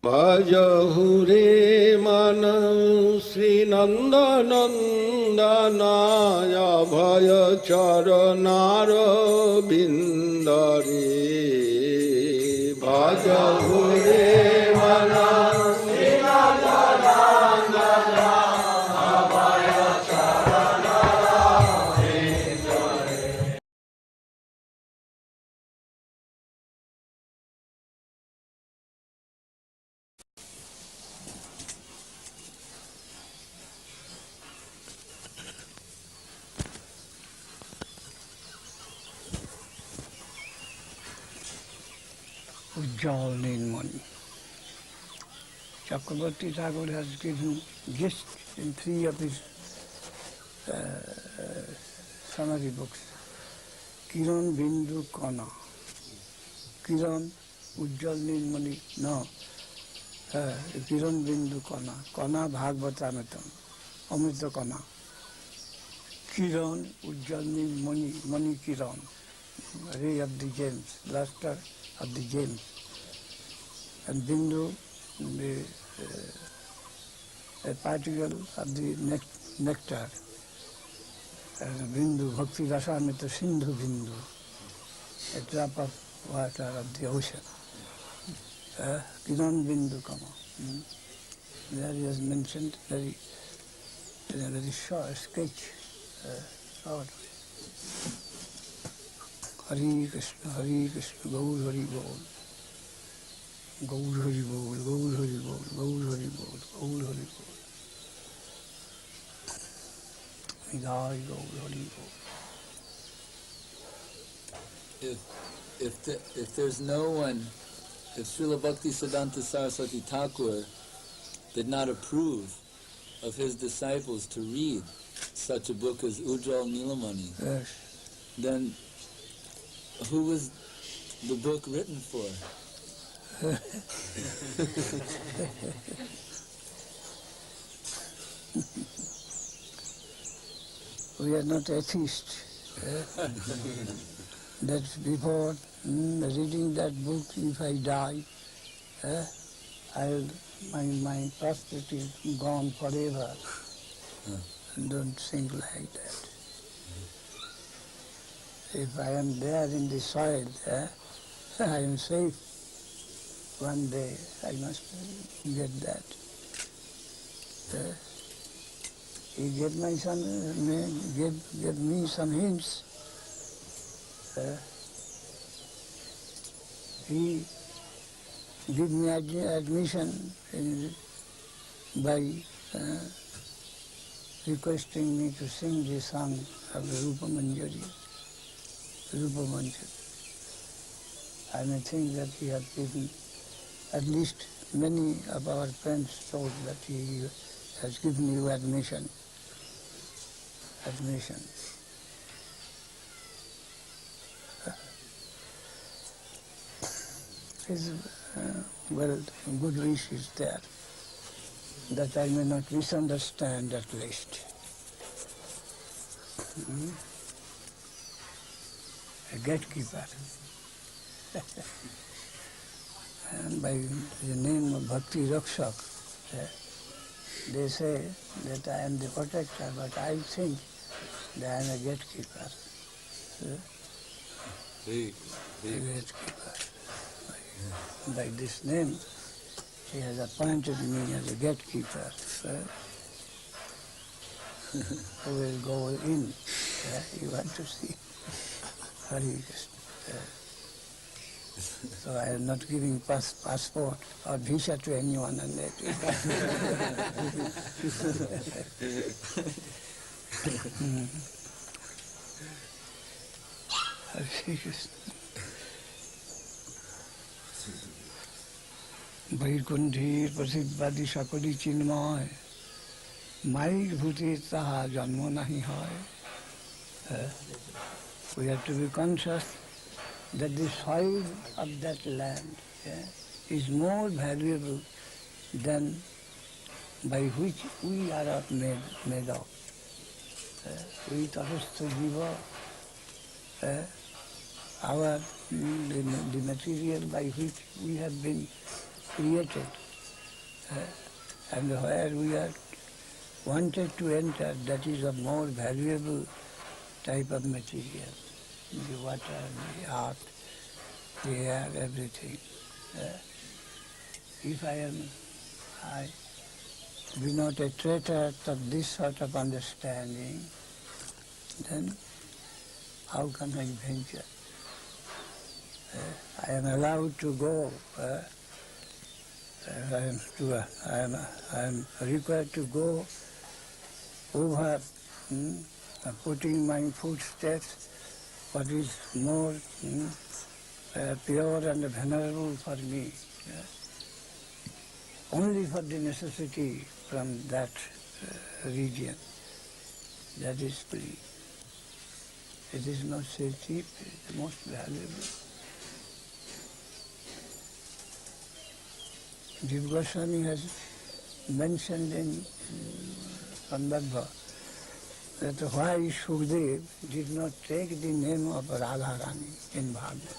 Bhajahure manam Sri Nanda Nandanaya Bhaya Charanara Bindare Bhajahure manam Sri Nanda Nandanaya Bhaya Charanara Bindare. Ujjal Nilmani. Chakravarti Thakur has given gist in 3 of his summary books. Kiran Bindu Kana. Kiran Ujjal Nilmani. No. Kiran Bindu Kana. Kana Bhagavatamritam. Amrita Kana. Kiran Ujjal Nilmani. Mani Kiran. Ray of the gems. Luster of the gems. And Bindu, a particle of the nectar. And Bindu, Bhakti Rasamrita Sindhu Bindu, a drop of water of the ocean. Kiran Bindu Kama. There he has mentioned in a very short sketch, short. Hare Krishna, Gaur Hari Bol. Gaur Hari Bol, Gaur Hari Bol, Gaur Hari Bol, Gaur Hari Bol. Nidai Gaur Hari Bol. If there's no one, if Srila Bhakti Siddhanta Saraswati Thakur did not approve of his disciples to read such a book as Ujjal Nilamani, Yes. then who was the book written for? We are not atheists. That before reading that book, if I die, my prosperity is gone forever. Don't think like that. If I am there in the soil, I am safe. One day I must get that. He gave me some hints. He gave me admission by requesting me to sing the song of the Rupa Manjari. I may think that he had given, at least many of our friends told that he has given you admission. His good wish is there, that I may not misunderstand at least. A gatekeeper. And by the name of Bhakti Rakshak, they say that I am the protector, but I think that I am a gatekeeper. A gatekeeper. By this name, he has appointed me as a gatekeeper. Who will go in? You want to see Hare Krishna. So I am not giving passport or visa to anyone and that. Hare Krishna. Vaikunthe prasidvadi sakali chinmay, mai bhuti taha janmo nahi hai. We have to be conscious that the soil of that land is more valuable than by which we are made of. We tapastha jiva, the material by which we have been created And where we are wanted to enter, that is a more valuable type of material. The water, the earth, the air, everything. If I be not a traitor of this sort of understanding, then how can I venture? I am allowed to go. I am required to go over, putting my footsteps, what is more pure and venerable for me. Only for the necessity from that region. That is free. It is not so cheap, it is the most valuable. Jiva Goswami has mentioned in Sandarbha that why Shukdev did not take the name of Radharani in Bhagavad.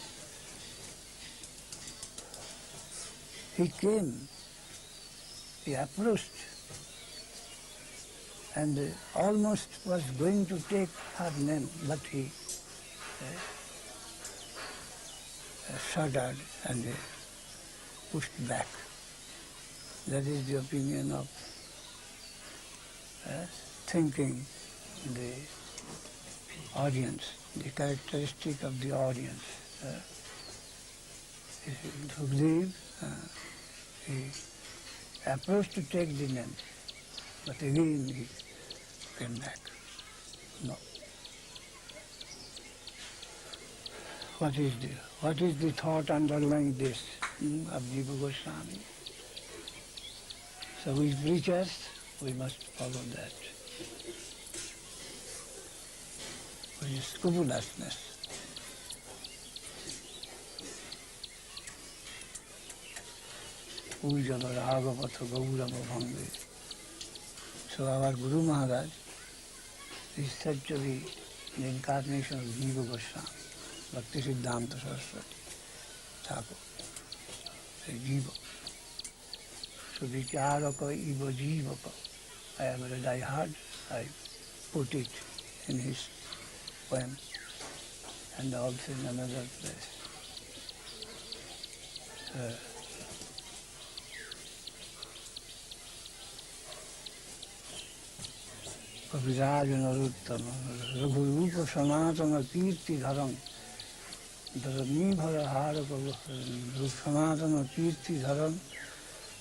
He came, he approached, and almost was going to take her name, but he shuddered and pushed back. That is the opinion of thinking the audience, the characteristic of the audience. Shukdev, he approached to take the name, but again he came back. No. What is the thought underlying this of Jiva Goswami? So we preachers, we must follow that. With scrupulousness. Ujjala Ragavata Gaurava Bhange. So our Guru Maharaj is said to be the incarnation of Jiva Goswami, Bhakti Siddhanta Saraswat Thakur, a Jiva. So Vicharaka Iva Jivaka. I have read, I heard, I put it in his poem and also in another place. Kaviraj Naruttama, Raghurupa Sanatana Kirti Dharam, Dharani Bharahara Sanatana Kirti Dharam,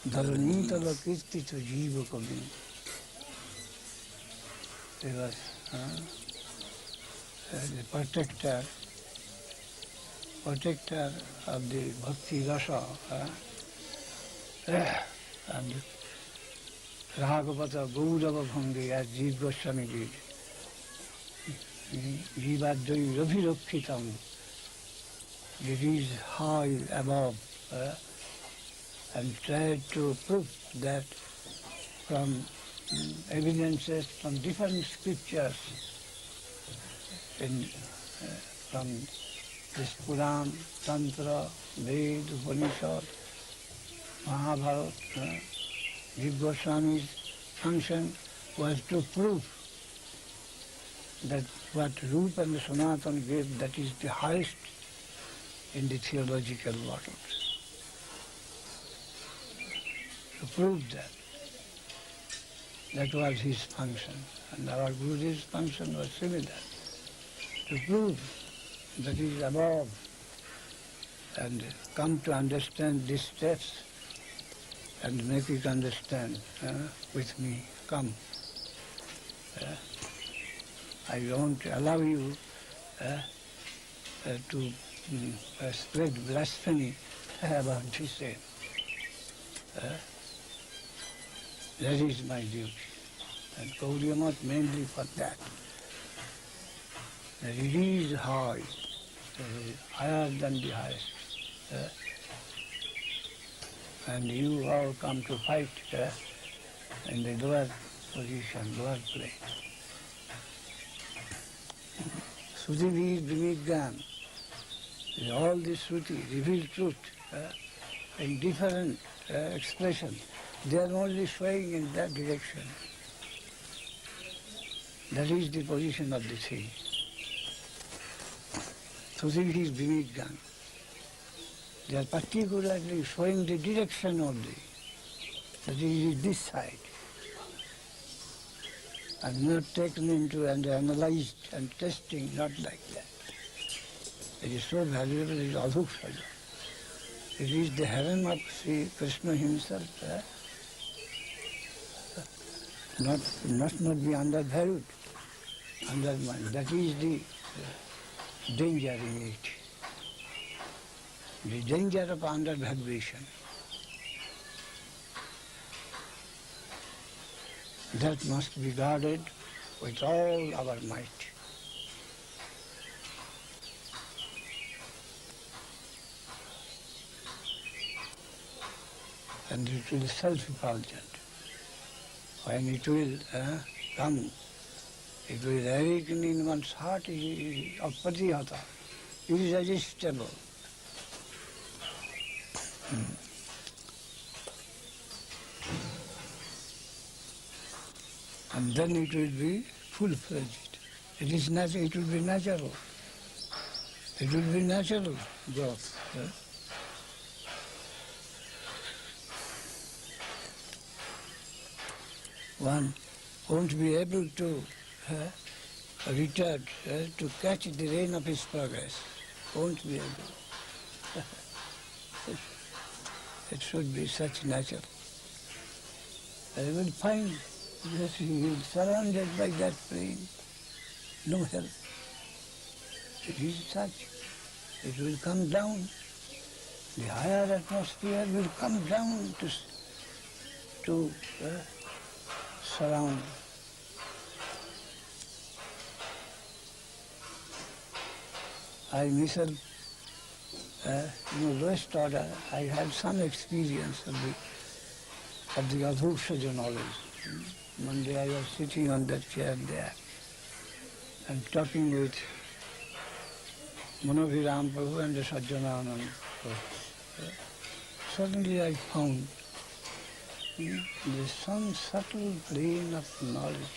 Dharani Tala Kirti to Jiva Kabin. He was the protector of the Bhakti Rasa and Ragavata Gaurava Bhangi as Jiva Goswami did. Jivadvai Ravirokhitam. It is high above and tried to prove that from evidences from different scriptures from this Puran, Tantra, Ved, Upanishad, Mahabharata, Jiva Goswami's function was to prove that what Rupa and Sanatana gave, that is the highest in the theological waters. To prove that. That was his function. And our Guruji's function was similar. To prove that he is above and come to understand these steps and make it understand with me. Come. I won't allow you to spread blasphemy about this name. That is my duty. And Gaudiya Math mainly for that. That it is high, higher than the highest. And you all come to fight in the lower position, lower plane. Shruti is Vinigyan. All this Shruti reveals truth in different expressions. They are only swaying in that direction. That is the position of the thing. So this is beneath gun. They are particularly showing the direction only. That is this side. And not taken into and analyzed and testing, not like that. It is so valuable, it is Adhoksaja. It is the heaven of Sri Krishna himself. Must not be undervalued, undermined. That is the danger in it. The danger of undervaluation. That must be guarded with all our might. And it will be self-effulgent. When it will come, it will awaken in one's heart, it is apatihata, irresistible. And then it will be full-fledged. It is natural, it will be natural. It will be natural growth. One won't be able to return to catch the rain of his progress. Won't be able. It should be such natural. I will find that he is surrounded by that rain. No help. It is such. It will come down. The higher atmosphere will come down to surround. I myself, in the lowest order, I had some experience of the Adhoksaja knowledge. One day I was sitting on that chair there and talking with Manoviram Prabhu and the Sajjananand Prabhu. Suddenly I found some subtle plane of knowledge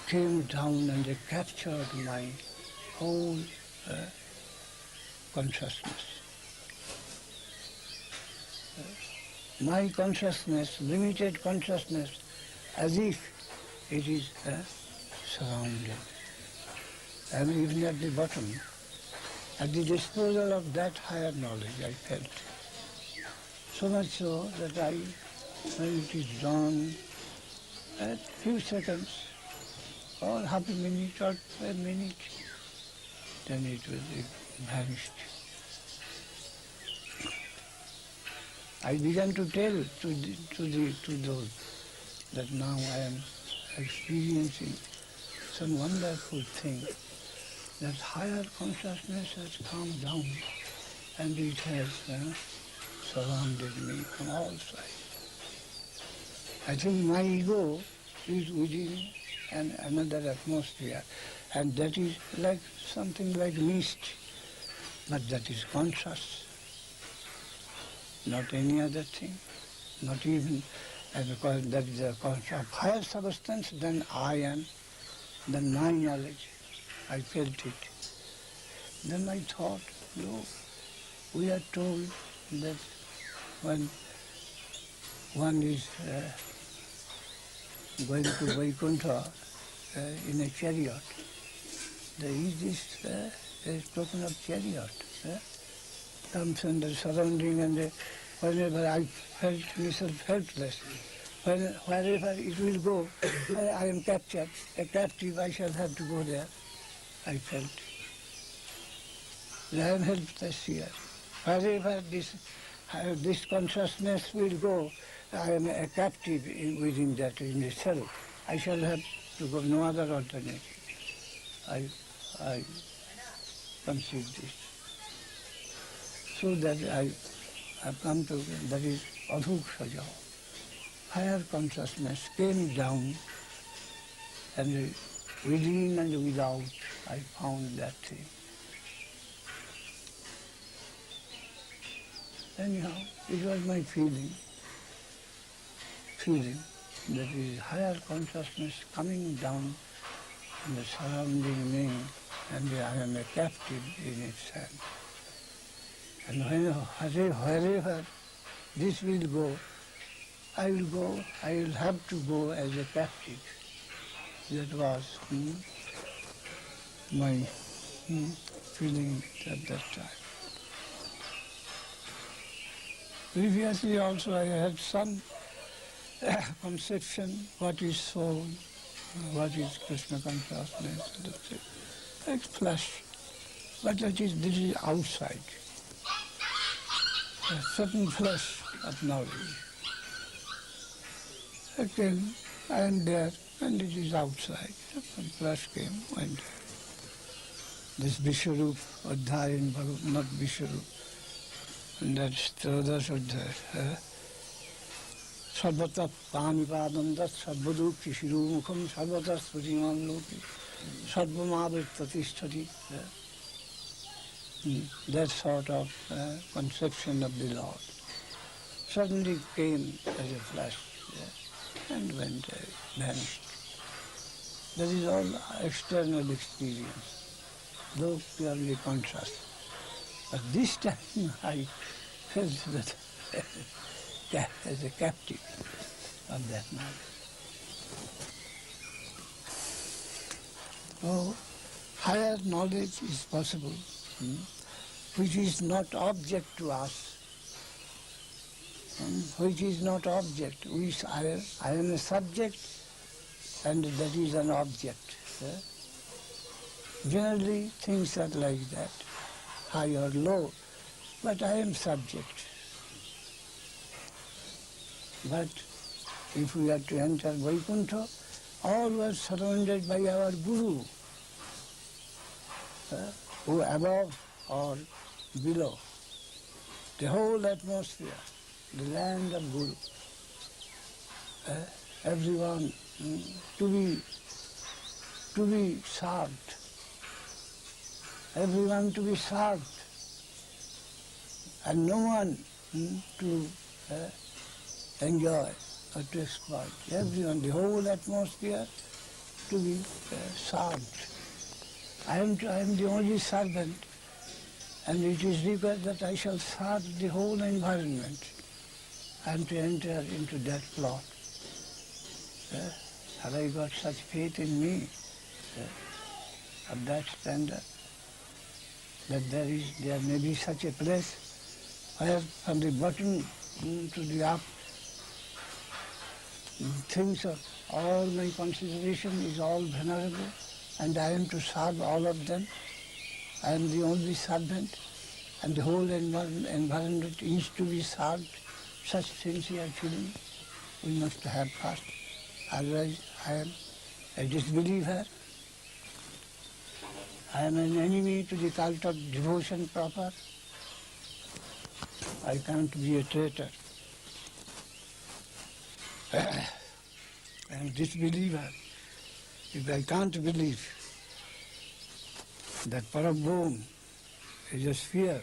came down and they captured my whole consciousness. My consciousness, limited consciousness, as if it is surrounded. And even at the bottom, at the disposal of that higher knowledge, I felt. So much so that when it is dawn, at few seconds, or half a minute or a minute, then it will be vanished. I began to tell to those that now I am experiencing some wonderful thing, that higher consciousness has come down and it has surrounded me from all sides. I think my ego is within another atmosphere, and that is like something like mist, but that is conscious. Not any other thing, not even, because that is a concept of higher substance than I am, than my knowledge. I felt it. Then I thought, look, we are told that when one is going to Vaikuntha in a chariot, there is this token of chariot. Comes under surrounding, and whenever I felt myself helpless, wherever it will go, I am captured, a captive, I shall have to go there. I felt. I am helpless here. Wherever this consciousness will go, I am a captive within that, in the self. I shall have to go, no other alternative. I conceived this. So that I have come to, that is Adhoksaja. Higher consciousness came down, and within and without I found that thing. Anyhow, it was my feeling. feeling that is higher consciousness coming down and surrounding me, and I am a captive in its hand. And wherever this will go, I will have to go as a captive. That was my feeling at that time. Previously also I had some conception what is soul, what is Krishna consciousness, like flesh. But this is outside. A certain flesh of knowledge. Again, I am there and it is outside. Some flesh came, went there. This Vishwarup Adhyaya in Bhagavad, not Vishwarup. And that's Trodash Adhyaya. Sarvata Panipadandat Sarvadukti Shirumukham Sarvata Sputimam Loki Sarvamavet Pratisthati. That sort of conception of the Lord suddenly came as a flash and went away, vanished. That is all external experience, though purely conscious. But this time I felt that as a captive of that knowledge. Oh, higher knowledge is possible, which is not object to us, which is not object. I am a subject and that is an object. Generally things are like that, high or low, but I am subject. But if we are to enter Vaikuntha, all were surrounded by our Guru, who above or below, the whole atmosphere, the land of Guru. Everyone to be served, everyone to be served, and no one to enjoy or to exploit. Everyone, the whole atmosphere to be served. I am the only servant, and it is required that I shall serve the whole environment. I am to enter into that plot. Have I got such faith in me of that standard, that there may be such a place where from the bottom to the up, things of all my consideration is all venerable, and I am to serve all of them. I am the only servant, and the whole environment is to be served. Such sincere feeling we must have first. Otherwise I am a disbeliever. I am an enemy to the cult of devotion proper. I can't be a traitor. I am a disbeliever. If I can't believe that Parabhum is a sphere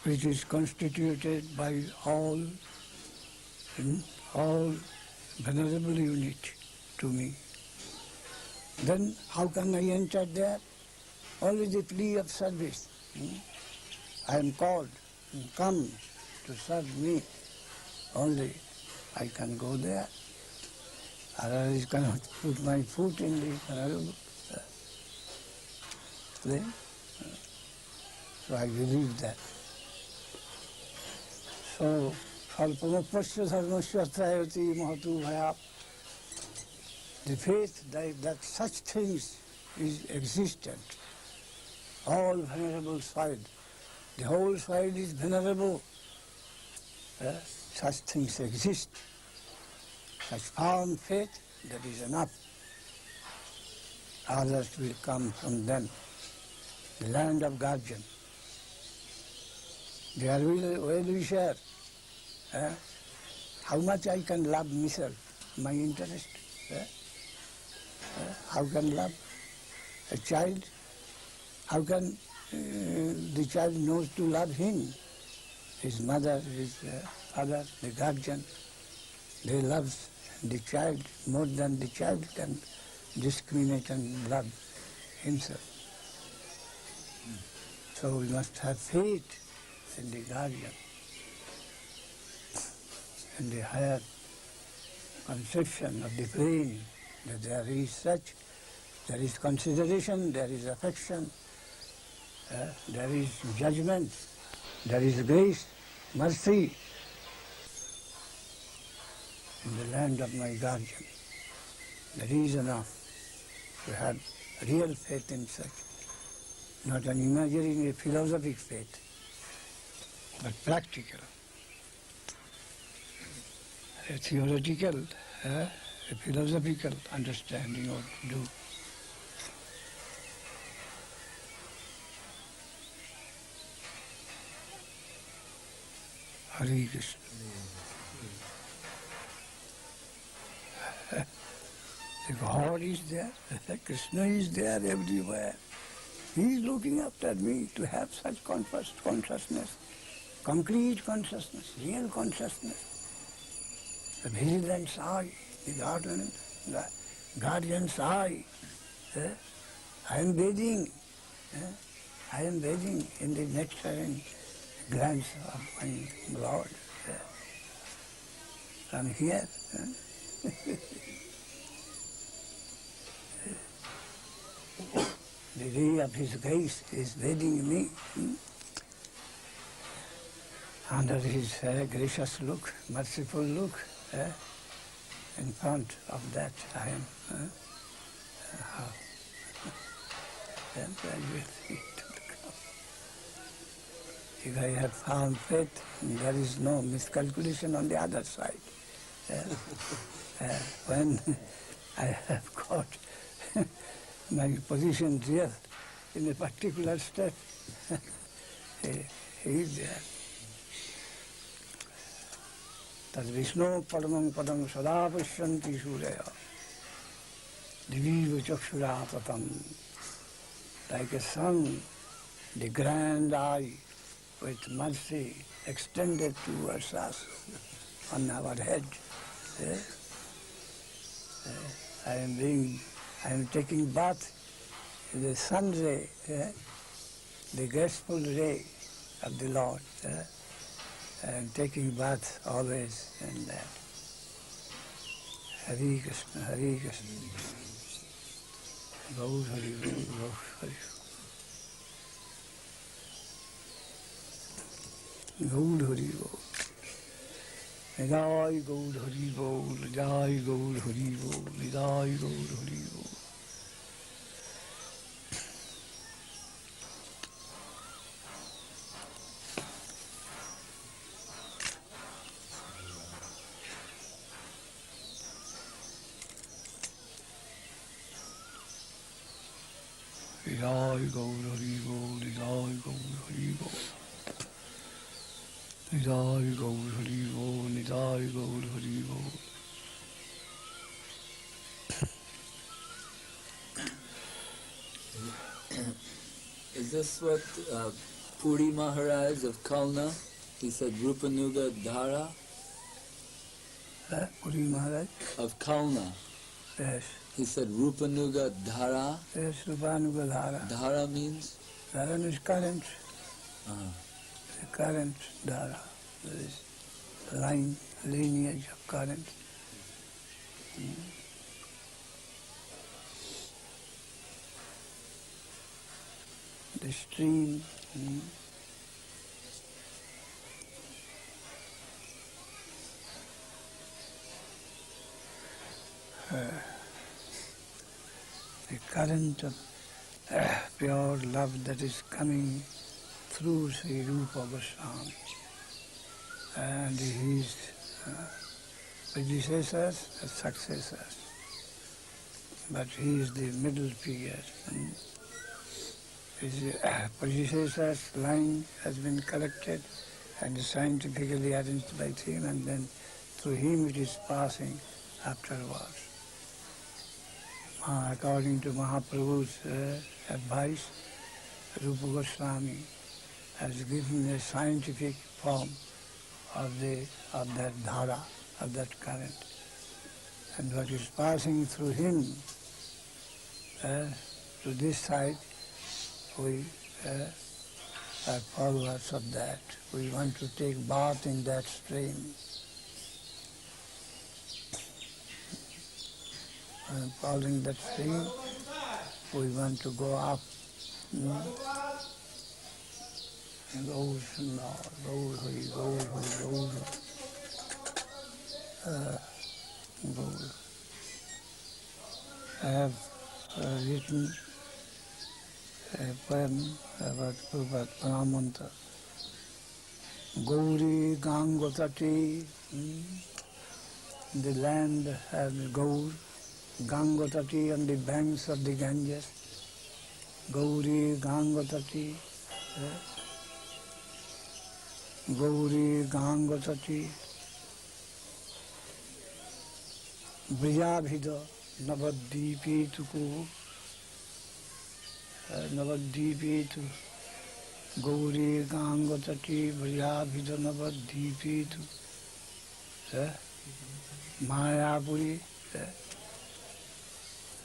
which is constituted by all venerable unit to me, then how can I enter there? Only the plea of service. I am called, come to serve me. Only I can go there. Otherwise I cannot put my foot in the venerable thing. So I believe that. So, Salpamapasya Dharmasya Trayati Mahatu Bhaya. The faith that such things is existent. All venerable soil. The whole soil is venerable. Such things exist. Such firm faith, that is enough. Others will come from them. The land of guardian. They are well-wisher. How much I can love myself, my interest. How can love a child? How can the child knows to love him? His mother, his father, the guardian. They love the child more than the child can discriminate and love himself. So we must have faith in the guardian, in the higher conception of the brain, that there is such, there is consideration, there is affection, there is judgment, there is grace, mercy in the land of my guardian. That is enough to have real faith in such, not an imaginary philosophic faith, but practical, a theoretical, a philosophical understanding what to do. Hare Krishna. God is there, Krishna is there everywhere. He is looking after me to have such consciousness, concrete consciousness, real consciousness. The vigilance eye, the guardian's eye. I am bathing in the nectarine glance of my Lord. From here. The ray of His grace is bathing me. Under His gracious look, merciful look, in front of that I am. Then I will see to the ground. If I have found faith, there is no miscalculation on the other side. When I have got my position here in a particular step, he is there. Tad Vishnu Padamam Padam Sada Pashyanti Surya Diviva Chakshurapatam. Like a sun, the grand eye with mercy extended towards us on our head. I am taking bath in the sun ray, the graceful ray of the Lord. I am taking bath always in that. Hare Krishna, Hare Krishna. Gaur Hari, Gaur Hari. Gaur Hari, Gaur. Jai Gaur Hari Bol, Jai Gaur Hari Bol, Jai Gaur Hari Bol. Jai Gaur Hari Bol, Jai Gaur Hari Bol. Nidai Gaur Hari Bol, Nidai Gaur Hari Bol. Is this what Puri Maharaj of Kalna, he said Rupanuga Dhara? Puri Maharaj? Of Kalna. Yes. He said Rupanuga Dhara. Yes, Rupanuga Dhara. Dhara means? Dhara is current. Uh-huh. The current Dhara. There is lineage of current. The stream. The current of pure love that is coming through Sri Rupa Goswami and his predecessors and successors. But he is the middle figure. His predecessors' line has been collected and scientifically arranged by him, and then through him it is passing afterwards. According to Mahaprabhu's advice, Rupa Goswami has given a scientific form of that dhara, of that current. And what is passing through him to this side, we are followers of that. We want to take bath in that stream. And following that stream, we want to go up. And goes and goes. I have written a poem about Prabhupada Pranamanta. Gauri Gangotati, the land of Gaur, Gangotati on the banks of the Ganges. Gauri Gangotati, Gauri Gangotati, Briyabhida Navadvipi Tuku, Navadvipi tu Gauri Gangotati Briyabhida Navadvipi tu Mayapuri,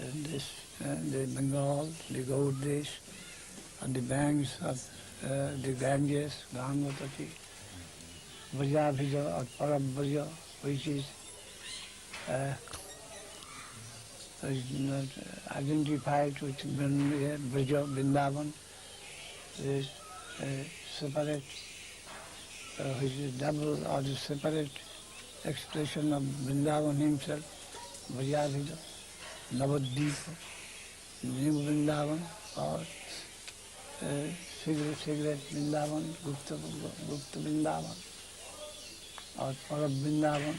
and this the Bengal, the Gaur-desh, on the banks of the Ganges, Gangotati, Vrajabhija or Parabhraja, which is not identified with Vraja, Vrindavan, is separate, which is double or the separate expression of Vrindavan himself, Vrajabhija, Navadvipa, New Vrindavan, or cigarette Vrindavan, Gupta Vrindavan, or Parab Vrindavan,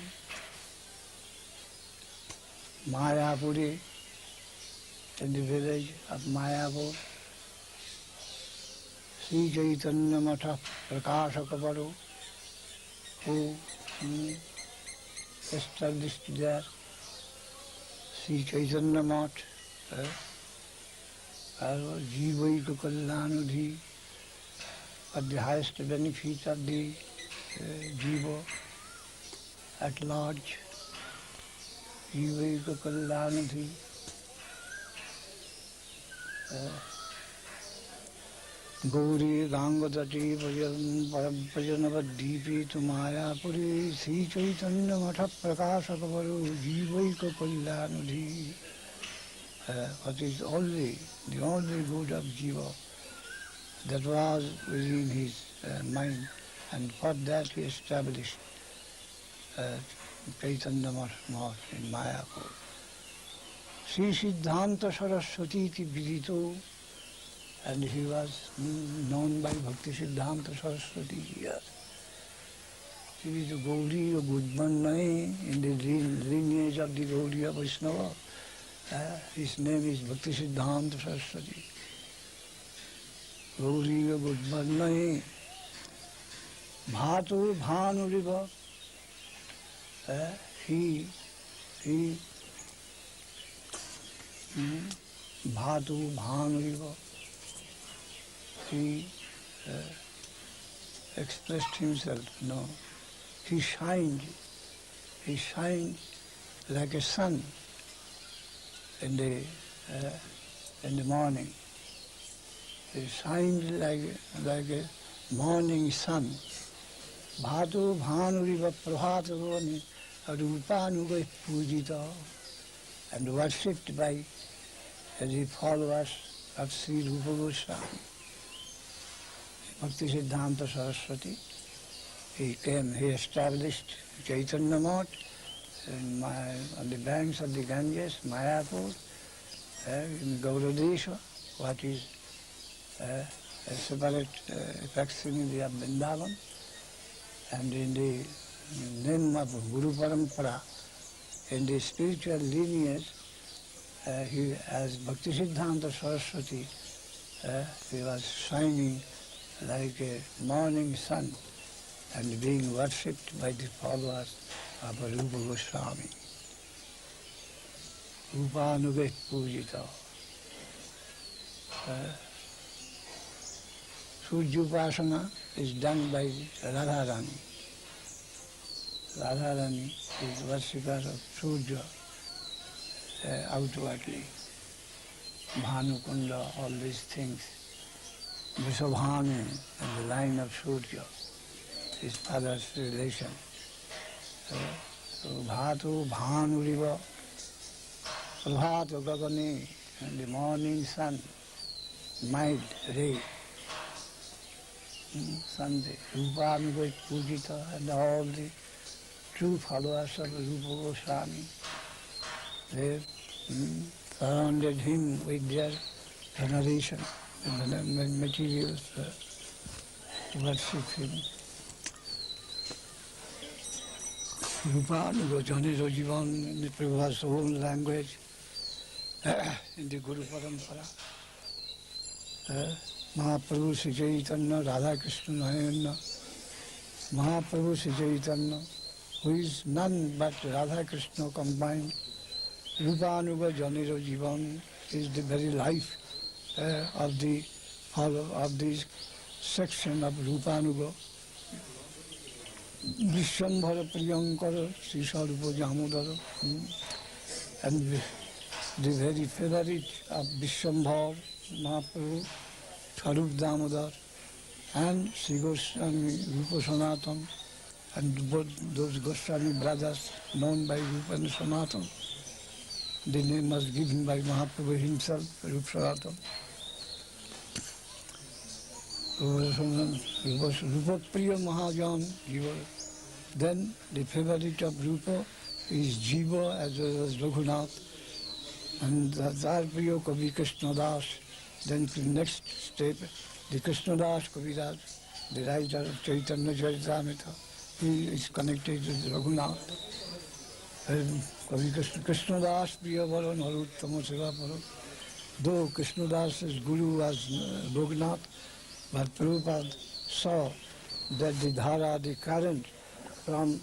Mayapuri, in the village of Mayapur, Sri Chaitanya Matha Prakashakaparu, who established there, Sri Chaitanya Math, Jivaika Kalyanudhi, for the highest benefit of the Jiva at large, Jivaika Kalyanudhi. Gauri Gangadati Parabrajanavadvipi tu Mayapuri Sri Chaitanya Matha Prakashakavaru Jivaika Kalyanudhi. What is the only good of Jiva that was within his mind, and for that he established Chaitanya Math in Mayapur. Sri Siddhanta Saraswati iti vidito, and he was known by Bhakti Siddhanta Saraswati here. He is a Gaudiya Gudmanai in the lineage of the Gaudiya Vaishnava. His name is Bhakti Siddhanta Saraswati. Gauriya Gudmanai Bhatu Bhanuriva. He Bhatu Bhanuriva. He expressed himself, no. He shined like a sun in the morning. He shined like a morning sun. Bhatu Bhanuriva Prabhatavani Rupanuga Pujita, and worshipped by the followers of Sri Rupa Goswami. Bhakti Siddhanta Saraswati. He established Chaitanya Math on the banks of the Ganges, Mayapur, in Gauradesha, what is a separate facsimile of Vrindavan, and in the name of Guru Parampara, in the spiritual lineage, he, as Bhakti Siddhanta Saraswati, he was shining like a morning sun and being worshipped by the followers of Rupa Goswami. Rupanuga Pujita. Surya Upasana is done by Radharani. Radharani is worshipper of Surya outwardly. Bhanukunda, all these things. Vrishabhanu and the line of Surya, his father's relation. So Bhatu Bhanuriva, Prabhatu Gagani, and the morning sun, mild ray, Sunday, Rupanuga Pujita, and all the true followers of Rupa Goswami, they surrounded him with their veneration and the materials to worship him. Rupanuga Janiro Jivan in the Prabhupada's own language, in the Guru Parampara. Mahaprabhu Sri Chaitanya, Radha Krishna Nayana, Mahaprabhu Sri Chaitanya, who is none but Radha Krishna combined. Rupanuga Janiro Jivan is the very life of the section of Rupanuga. Vishwambhara Priyankara, Sri Sarupa Jamodara, and the very favorite of Vishwambhara, Mahaprabhu, Sarup Damodar, and Sri Goswami Rupa Sanatan, and both those Goswami brothers known by Rupa and Sanatan. The name was given by Mahaprabhu himself, Rupa Sanatan. Rupa Priya Mahajan, then the favorite of Rupa is Jiva as well as Raghunath, and Dar Priya Kavi Krishna Das. Then the next step, the Krishna Das Kaviraj, the writer of Chaitanya Charitamrita, he is connected with Raghunath. Kavi Krishna Das Priya Varo Naruttama Seva Paro. Though Krishna Das's guru was Raghunath, but Prabhupada saw that the dhara, the current from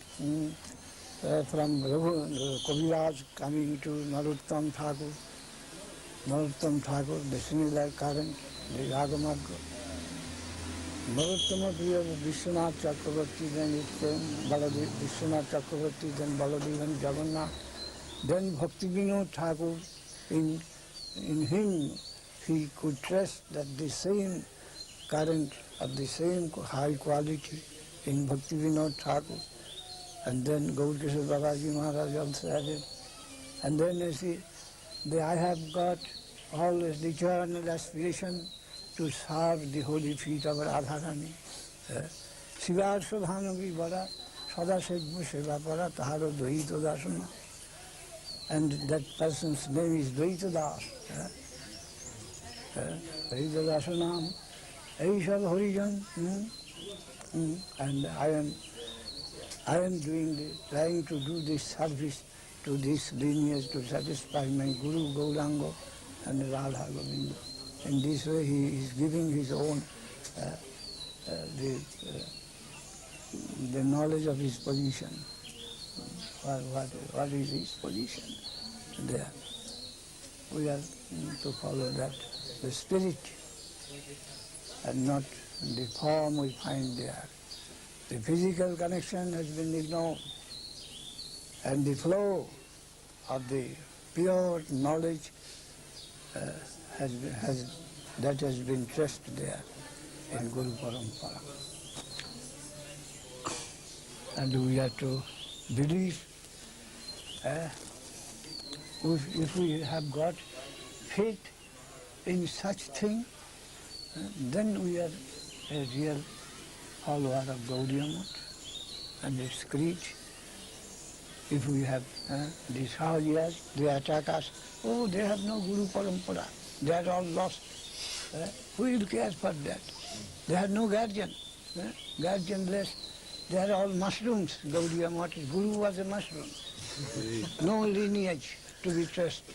Kaviraj coming to Narottam Thakur, the similar current, the Ragamarga. Narottama Priya Vishwanath Chakravarti, then it came Baladev, Vishwanath Chakravarti, then Baladev and Jagannath. Then Bhakti Vinod Thakur, in him he could trust that the same current of the same high quality in Bhakti Vinod Thakur. And then Gaurkishore Babaji Maharaj also added. And then you see, I have got always the eternal aspiration to serve the holy feet of Radharani. Shivar Sodhanagi Vara, Sada Sekbu Seva Para, Taharo Dvaita Dasana. And that person's name is Dvaita Das. Dvaita Dasanam. Aishad Horijan. And I am trying to do this service to this lineage to satisfy my Guru Gauranga and Radha Govinda. In this way he is giving his own the knowledge of his position. What is his position there? We are to follow that, the spirit, and not the form we find there. The physical connection has been ignored, and the flow of the pure knowledge has been traced there in Guru Parampara. And we have to believe, if we have got faith in such thing, then we are a real follower of Gaudiya Math and its creed. If we have these Sahajas, they attack us. Oh, they have no Guru Parampara. They are all lost. Who will care for that? They have no guardian. Guardianless. They are all mushrooms. Gaudiya Math, Guru was a mushroom. No lineage to be trusted.